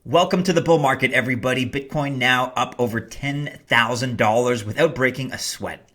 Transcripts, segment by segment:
Welcome to the bull market, everybody. Bitcoin now up over $10,000 without breaking a sweat.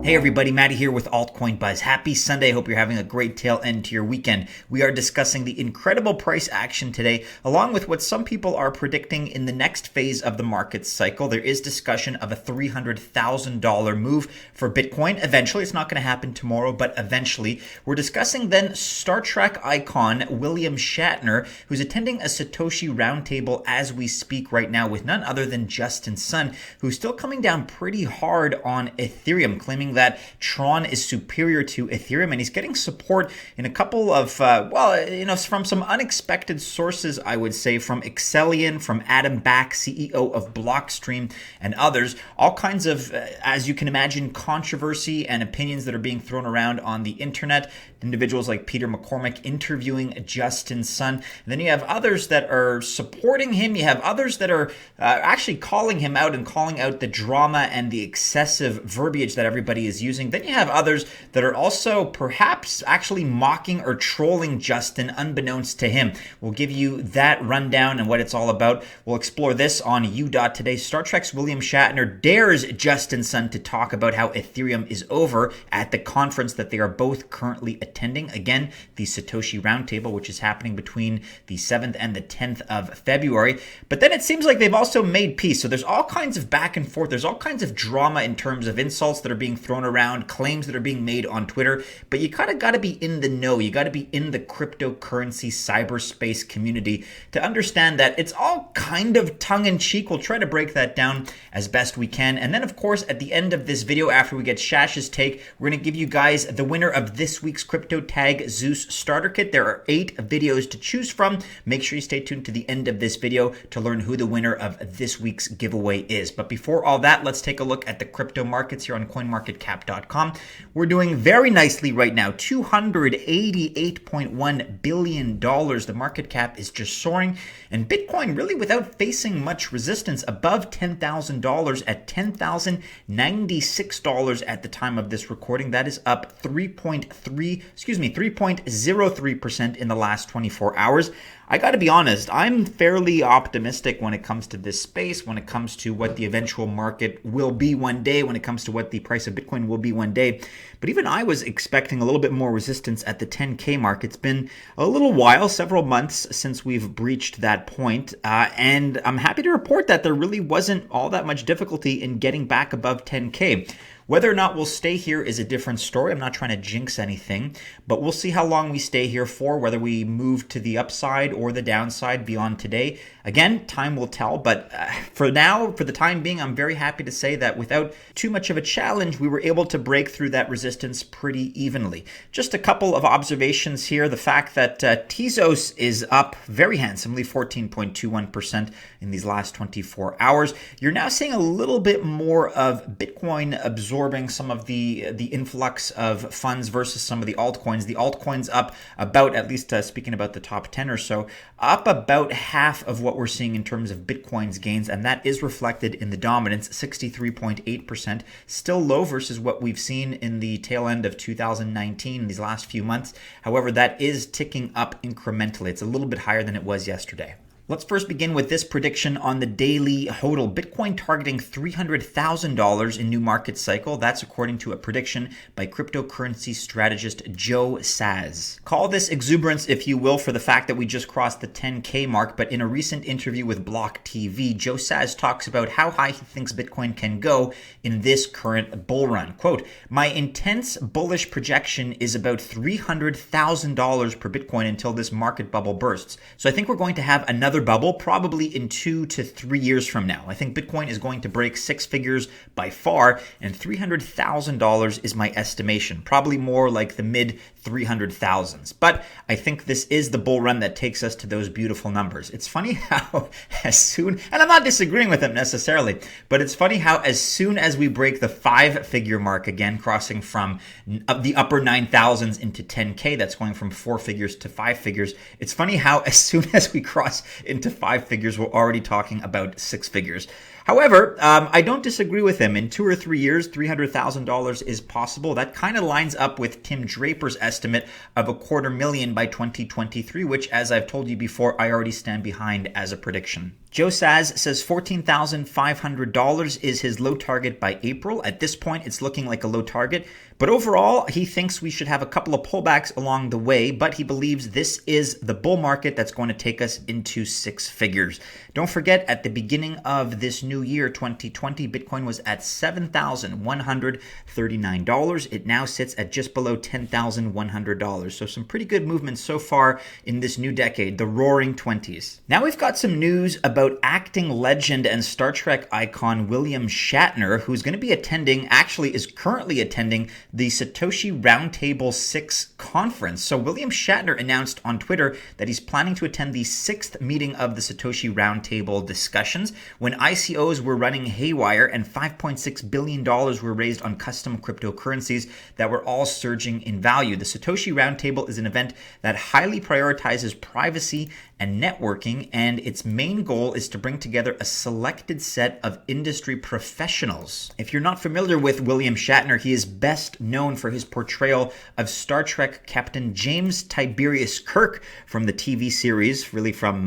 Hey everybody, Matty here with Altcoin Buzz. Happy Sunday. Hope you're having a great tail end to your weekend. We are discussing the incredible price action today, along with what some people are predicting in the next phase of the market cycle. There is discussion of a $300,000 move for Bitcoin. Eventually, it's not going to happen tomorrow, but eventually. We're discussing then Star Trek icon Wiliam Shatner, who's attending a Satoshi Roundtable as we speak right now with none other than Justin Sun, who's still coming down pretty hard on Ethereum, claiming that Tron is superior to Ethereum, and he's getting support in a couple of, from some unexpected sources, I would say, from Excellion, from Adam Back, CEO of Blockstream, and others. All kinds of, as you can imagine, controversy and opinions that are being thrown around on the internet. Individuals like Peter McCormick interviewing Justin Sun. And then you have others that are supporting him. You have others that are actually calling him out and calling out the drama and the excessive verbiage that everybody is using. Then you have others that are also perhaps actually mocking or trolling Justin unbeknownst to him. We'll give you that rundown and what it's all about. We'll explore this on U.Today. Star Trek's Wiliam Shatner dares Justin Sun to talk about how Ethereum is over at the conference that they are both currently attending. Again, the Satoshi Roundtable, which is happening between the 7th and the 10th of February. But then it seems like they've also made peace. So there's all kinds of back and forth. There's all kinds of drama in terms of insults that are being thrown around, claims that are being made on Twitter. But you kind of got to be in the know. You got to be in the cryptocurrency cyberspace community to understand that it's all kind of tongue-in-cheek. We'll try to break that down as best we can. And then, of course, at the end of this video, after we get Shash's take, we're going to give you guys the winner of this week's Crypto Tag Zeus starter kit. There are 8 videos to choose from. Make sure you stay tuned to the end of this video to learn who the winner of this week's giveaway is. But before all that, let's take a look at the crypto markets here on CoinMarketCap.com. We're doing very nicely right now, $288.1 billion. The market cap is just soaring, and Bitcoin really without facing much resistance above $10,000 at $10,096 at the time of this recording. That is up 3.03% in the last 24 hours. I got to be honest, I'm fairly optimistic when it comes to this space, when it comes to what the eventual market will be one day, when it comes to what the price of Bitcoin will be one day. But even I was expecting a little bit more resistance at the 10K mark. It's been a little while, several months since we've breached that point. And I'm happy to report that there really wasn't all that much difficulty in getting back above 10K. Whether or not we'll stay here is a different story. I'm not trying to jinx anything, but we'll see how long we stay here for, whether we move to the upside or the downside beyond today. Again, time will tell, but for now, for the time being, I'm very happy to say that without too much of a challenge, we were able to break through that resistance pretty evenly. Just a couple of observations here. The fact that Tezos is up very handsomely, 14.21% in these last 24 hours. You're now seeing a little bit more of Bitcoin absorbing some of the influx of funds versus some of the altcoins. The altcoins up about, at least speaking about the top 10 or so, up about half of what we're seeing in terms of Bitcoin's gains, and that is reflected in the dominance, 63.8%, still low versus what we've seen in the tail end of 2019, these last few months. However, that is ticking up incrementally. It's a little bit higher than it was yesterday. Let's first begin with this prediction on the daily hodl. Bitcoin targeting $300,000 in new market cycle. That's according to a prediction by cryptocurrency strategist Joe Saz. Call this exuberance, if you will, for the fact that we just crossed the 10K mark, but in a recent interview with Block TV, Joe Saz talks about how high he thinks Bitcoin can go in this current bull run. Quote, "My intense bullish projection is about $300,000 per Bitcoin until this market bubble bursts. So I think we're going to have another bubble probably in 2 to 3 years from now. I think Bitcoin is going to break 6 figures by far, and $300,000 is my estimation, probably more like the mid 300,000s. But I think this is the bull run that takes us to those beautiful numbers." It's funny how as soon, and I'm not disagreeing with him necessarily, but it's funny how as soon as we break the 5-figure mark again, crossing from the upper 9,000s into 10K, that's going from 4 figures to 5 figures. It's funny how as soon as we cross into 5 figures, we're already talking about 6 figures. However, I don't disagree with him. In 2 or 3 years, $300,000 is possible. That kind of lines up with Tim Draper's estimate of $250,000 by 2023, which, as I've told you before, I already stand behind as a prediction. Joe Saz says $14,500 is his low target by April. At this point, it's looking like a low target. But overall, he thinks we should have a couple of pullbacks along the way, but he believes this is the bull market that's going to take us into six figures. Don't forget, at the beginning of this new year, 2020, Bitcoin was at $7,139. It now sits at just below $10,100. So some pretty good movement so far in this new decade, the roaring 20s. Now we've got some news about acting legend and Star Trek icon Wiliam Shatner, who's going to be attending, actually is currently attending, the Satoshi Roundtable 6 conference. So Wiliam Shatner announced on Twitter that he's planning to attend the 6th meeting of the Satoshi Roundtable discussions when ICOs were running haywire and $5.6 billion were raised on custom cryptocurrencies that were all surging in value. The Satoshi Roundtable is an event that highly prioritizes privacy and networking, and its main goal is to bring together a selected set of industry professionals. If you're not familiar with Wiliam Shatner, he is best known for his portrayal of Star Trek Captain James Tiberius Kirk from the TV series, really from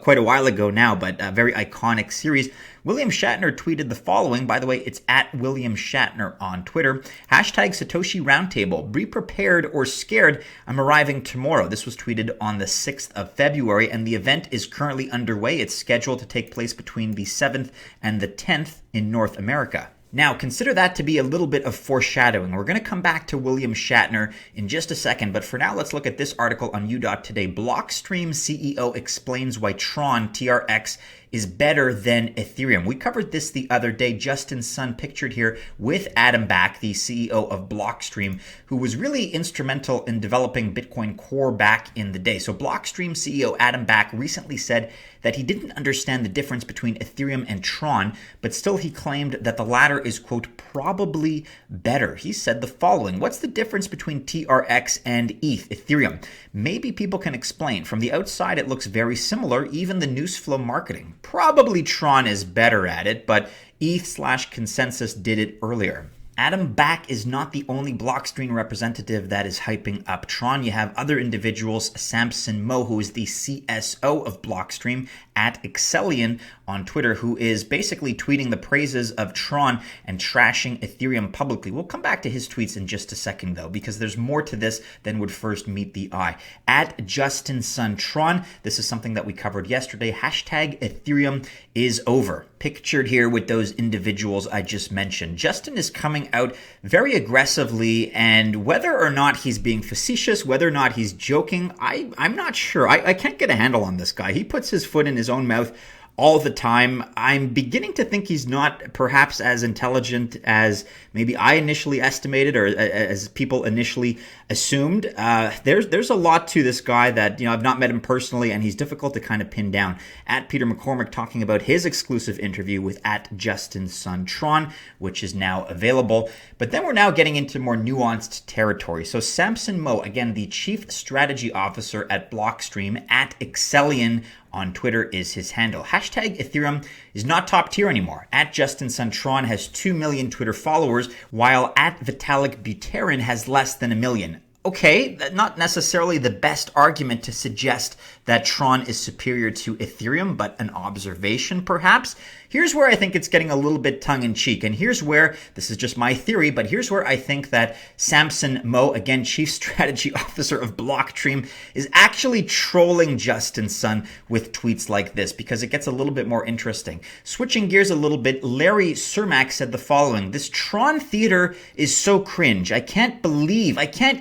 quite a while ago now, but a very iconic series. Wiliam Shatner tweeted the following. By the way, it's at Wiliam Shatner on Twitter. Hashtag Satoshi Roundtable. Be prepared or scared. I'm arriving tomorrow. This was tweeted on the 6th of February, and the event is currently underway. It's scheduled to take place between the 7th and the 10th in North America. Now, consider that to be a little bit of foreshadowing. We're going to come back to Wiliam Shatner in just a second, but for now, let's look at this article on U.Today. Blockstream CEO explains why Tron TRX is better than Ethereum. We covered this the other day. Justin Sun pictured here with Adam Back, the CEO of Blockstream, who was really instrumental in developing Bitcoin Core back in the day. So Blockstream CEO Adam Back recently said that he didn't understand the difference between Ethereum and Tron, but still he claimed that the latter is, quote, probably better. He said the following: what's the difference between TRX and Ethereum? Maybe people can explain. From the outside, it looks very similar, even the news flow marketing. Probably Tron is better at it, but ETH/ConsenSys did it earlier. Adam Back is not the only Blockstream representative that is hyping up Tron. You have other individuals, Samson Moe, who is the CSO of Blockstream, at Excellion on Twitter, who is basically tweeting the praises of Tron and trashing Ethereum publicly. We'll come back to his tweets in just a second, though, because there's more to this than would first meet the eye. At Justin Sun Tron, this is something that we covered yesterday. Hashtag Ethereum is over. Pictured here with those individuals I just mentioned. Justin is coming out very aggressively, and whether or not he's being facetious, whether or not he's joking, I'm not sure. I can't get a handle on this guy. He puts his foot in his own mouth all the time. I'm beginning to think he's not perhaps as intelligent as maybe I initially estimated, or as people initially assumed. There's a lot to this guy that, I've not met him personally, and he's difficult to kind of pin down. At Peter McCormick talking about his exclusive interview with at Justin Sun Tron, which is now available. But then we're now getting into more nuanced territory. So Samson Moe, again, the Chief Strategy Officer at Blockstream, at Excellion on Twitter is his handle. Hashtag Ethereum is not top tier anymore. At Justin Sun Tron has 2 million Twitter followers, while at Vitalik Buterin has less than 1 million. Okay, not necessarily the best argument to suggest that Tron is superior to Ethereum, but an observation perhaps. Here's where I think it's getting a little bit tongue-in-cheek, and here's where, this is just my theory, but here's where I think that Samson Moe, again, Chief Strategy Officer of Blockstream, is actually trolling Justin Sun with tweets like this, because it gets a little bit more interesting. Switching gears a little bit, Larry Cermak said the following: this Tron theater is so cringe. I can't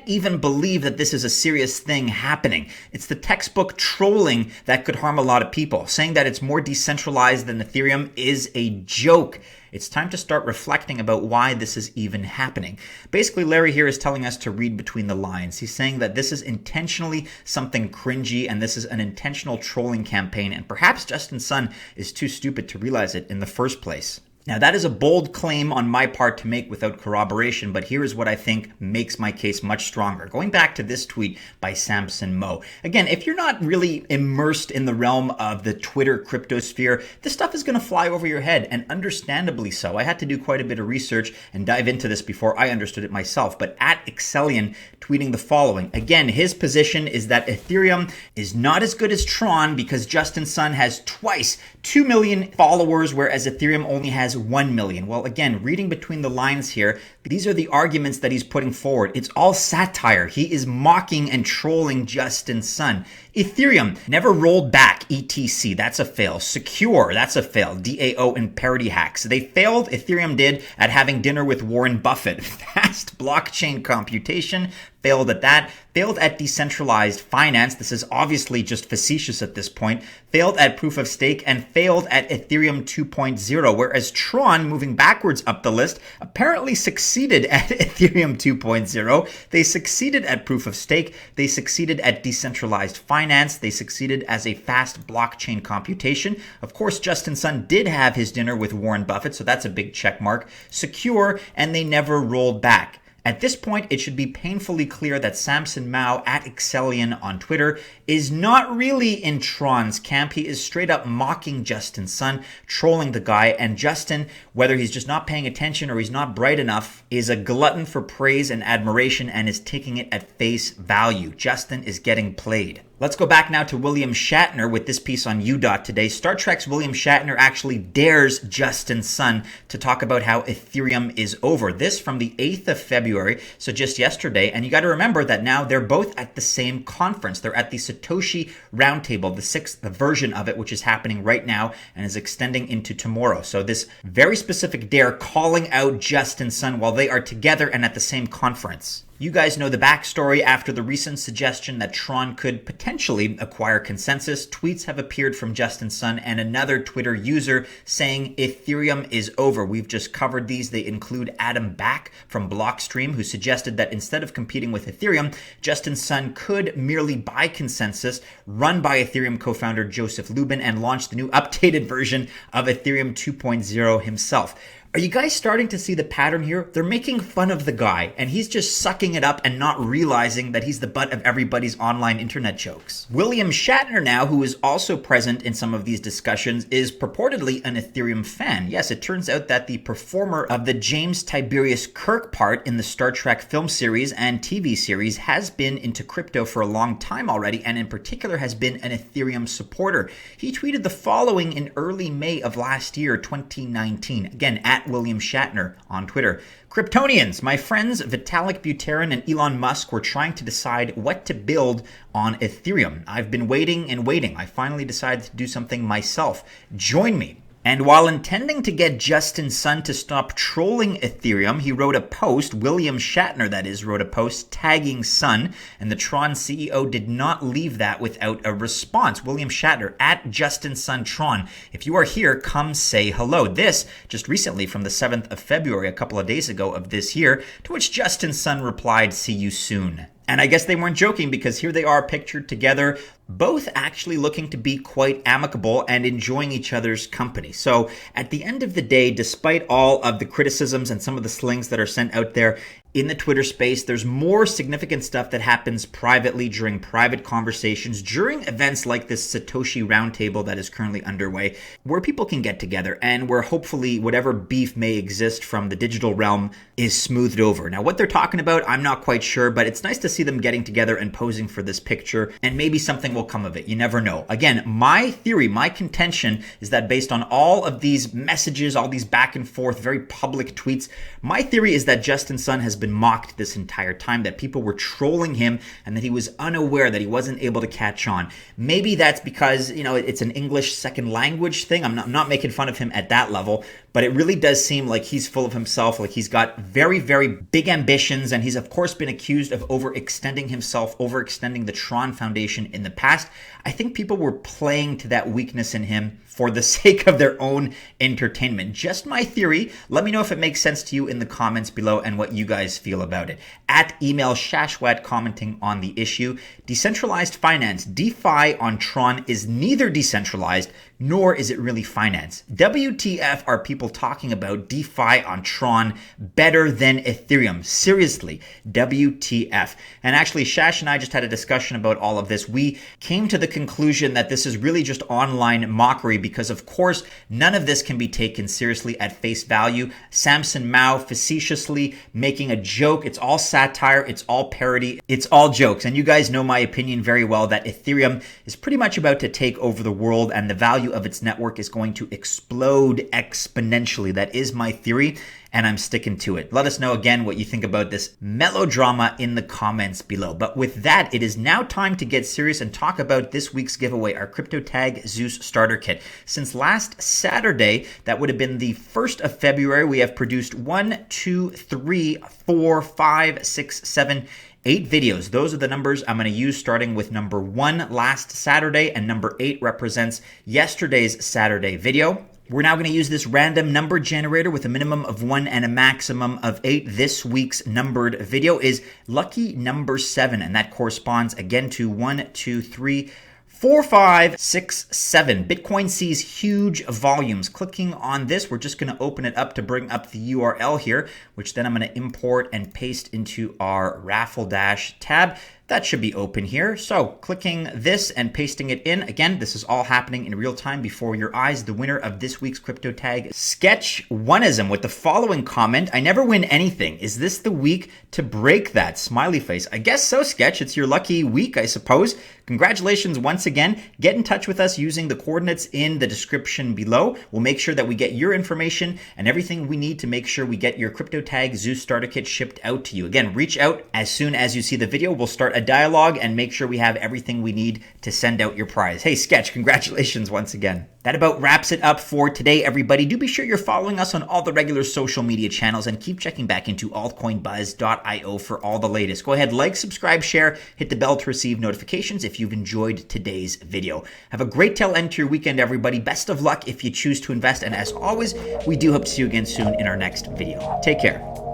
even believe that this is a serious thing happening. It's the textbook trolling that could harm a lot of people. Saying that it's more decentralized than Ethereum is a joke. It's time to start reflecting about why this is even happening. Basically, Larry here is telling us to read between the lines. He's saying that this is intentionally something cringy, and this is an intentional trolling campaign, and perhaps Justin Sun is too stupid to realize it in the first place. Now, that is a bold claim on my part to make without corroboration, but here is what I think makes my case much stronger. Going back to this tweet by Samson Moe. Again, if you're not really immersed in the realm of the Twitter cryptosphere, this stuff is going to fly over your head, and understandably so. I had to do quite a bit of research and dive into this before I understood it myself, but at Excellion tweeting the following. Again, his position is that Ethereum is not as good as Tron because Justin Sun has twice 2 million followers, whereas Ethereum only has 1 million. Well, again, reading between the lines here, these are the arguments that he's putting forward. It's all satire. He is mocking and trolling Justin Sun. Ethereum never rolled back ETC. That's a fail. Secure. That's a fail. DAO and parity hacks. They failed. Ethereum did at having dinner with Warren Buffett. Fast blockchain computation. Failed at that. Failed at decentralized finance. This is obviously just facetious at this point. Failed at proof of stake and failed at Ethereum 2.0. Whereas Tron, moving backwards up the list, apparently succeeded at Ethereum 2.0. They succeeded at proof of stake. They succeeded at decentralized finance. They succeeded as a fast blockchain computation. Of course, Justin Sun did have his dinner with Warren Buffett, so that's a big check mark. Secure, and they never rolled back. At this point, it should be painfully clear that Samson Moe at Excellion on Twitter is not really in Tron's camp. He is straight up mocking Justin Sun, trolling the guy, and Justin, whether he's just not paying attention or he's not bright enough, is a glutton for praise and admiration and is taking it at face value. Justin is getting played. Let's go back now to Wiliam Shatner with this piece on UDOT today. Star Trek's Wiliam Shatner actually dares Justin Sun to talk about how Ethereum is over. This from the 8th of February, so just yesterday. And you got to remember that now they're both at the same conference. They're at the Satoshi Roundtable, the 6th version of it, which is happening right now and is extending into tomorrow. So this very specific dare calling out Justin Sun while they are together and at the same conference. You guys know the backstory. After the recent suggestion that Tron could potentially acquire ConsenSys, tweets have appeared from Justin Sun and another Twitter user saying Ethereum is over. We've just covered these. They include Adam Back from Blockstream, who suggested that instead of competing with Ethereum, Justin Sun could merely buy ConsenSys, run by Ethereum co-founder Joseph Lubin, and launch the new updated version of Ethereum 2.0 himself. Are you guys starting to see the pattern here? They're making fun of the guy, and he's just sucking it up and not realizing that he's the butt of everybody's online internet jokes. Wiliam Shatner now, who is also present in some of these discussions, is purportedly an Ethereum fan. Yes, it turns out that the performer of the James Tiberius Kirk part in the Star Trek film series and TV series has been into crypto for a long time already, and in particular has been an Ethereum supporter. He tweeted the following in early May of last year, 2019. Again, at Wiliam Shatner on Twitter. Kryptonians, my friends Vitalik Buterin and Elon Musk were trying to decide what to build on Ethereum. I've been waiting and waiting. I finally decided to do something myself. Join me. And while intending to get Justin Sun to stop trolling Ethereum, he wrote a post, Wiliam Shatner that is, wrote a post tagging Sun, and the Tron CEO did not leave that without a response. Wiliam Shatner at Justin Sun Tron. If you are here, come say hello. This just recently from the 7th of February, a couple of days ago of this year, to which Justin Sun replied, see you soon. And I guess they weren't joking because here they are pictured together, both actually looking to be quite amicable and enjoying each other's company. So at the end of the day, despite all of the criticisms and some of the slings that are sent out there in the Twitter space, there's more significant stuff that happens privately during private conversations, during events like this Satoshi Roundtable that is currently underway, where people can get together and where hopefully whatever beef may exist from the digital realm is smoothed over. Now, what they're talking about, I'm not quite sure, but it's nice to see them getting together and posing for this picture, and maybe something will come of it. You never know. Again, my theory, my contention is that based on all of these messages, all these back and forth, very public tweets, my theory is that Justin Sun has been mocked this entire time, that people were trolling him and that he was unaware, that he wasn't able to catch on. Maybe that's because, it's an English second language thing. I'm not making fun of him at that level, but it really does seem like he's full of himself, like he's got very, very big ambitions, and he's of course been accused of overextending himself, overextending the Tron Foundation in the past. I think people were playing to that weakness in him for the sake of their own entertainment. Just my theory. Let me know if it makes sense to you in the comments below and what you guys feel about it. At email Shashwat commenting on the issue. Decentralized finance, DeFi on Tron is neither decentralized nor is it really finance. WTF are people people talking about DeFi on Tron better than Ethereum. Seriously, WTF. And actually, Shash and I just had a discussion about all of this. We came to the conclusion that this is really just online mockery because, of course, none of this can be taken seriously at face value. Samson Mao facetiously making a joke. It's all satire. It's all parody. It's all jokes. And you guys know my opinion very well that Ethereum is pretty much about to take over the world and the value of its network is going to explode exponentially. That is my theory, and I'm sticking to it. Let us know again what you think about this melodrama in the comments below. But with that, it is now time to get serious and talk about this week's giveaway, our Crypto Tag Zeus starter kit. Since last Saturday, that would have been the 1st of February, we have produced 1, 2, 3, 4, 5, 6, 7, 8 videos. Those are the numbers I'm going to use, starting with number 1 last Saturday, and number 8 represents yesterday's Saturday video. We're now going to use this random number generator with a minimum of 1 and a maximum of 8. This week's numbered video is lucky number 7, and that corresponds again to 1, 2, 3, 4, 5, 6, 7. Bitcoin sees huge volumes. Clicking on this, we're just going to open it up to bring up the URL here, which then I'm going to import and paste into our Raffle Dash tab. That should be open here. So clicking this and pasting it in. Again, this is all happening in real time before your eyes. The winner of this week's Crypto Tag, Sketch Oneism, with the following comment: I never win anything. Is this the week to break that? Smiley face. I guess so, Sketch. It's your lucky week, I suppose. Congratulations once again. Get in touch with us using the coordinates in the description below. We'll make sure that we get your information and everything we need to make sure we get your Crypto Tag Zeus starter kit shipped out to you. Again, reach out as soon as you see the video. We'll start a dialogue and make sure we have everything we need to send out your prize. Hey, Sketch, congratulations once again. That about wraps it up for today, everybody. Do be sure you're following us on all the regular social media channels and keep checking back into altcoinbuzz.io for all the latest. Go ahead, like, subscribe, share, hit the bell to receive notifications if you've enjoyed today's video. Have a great tail end to your weekend, everybody. Best of luck if you choose to invest. And as always, we do hope to see you again soon in our next video. Take care.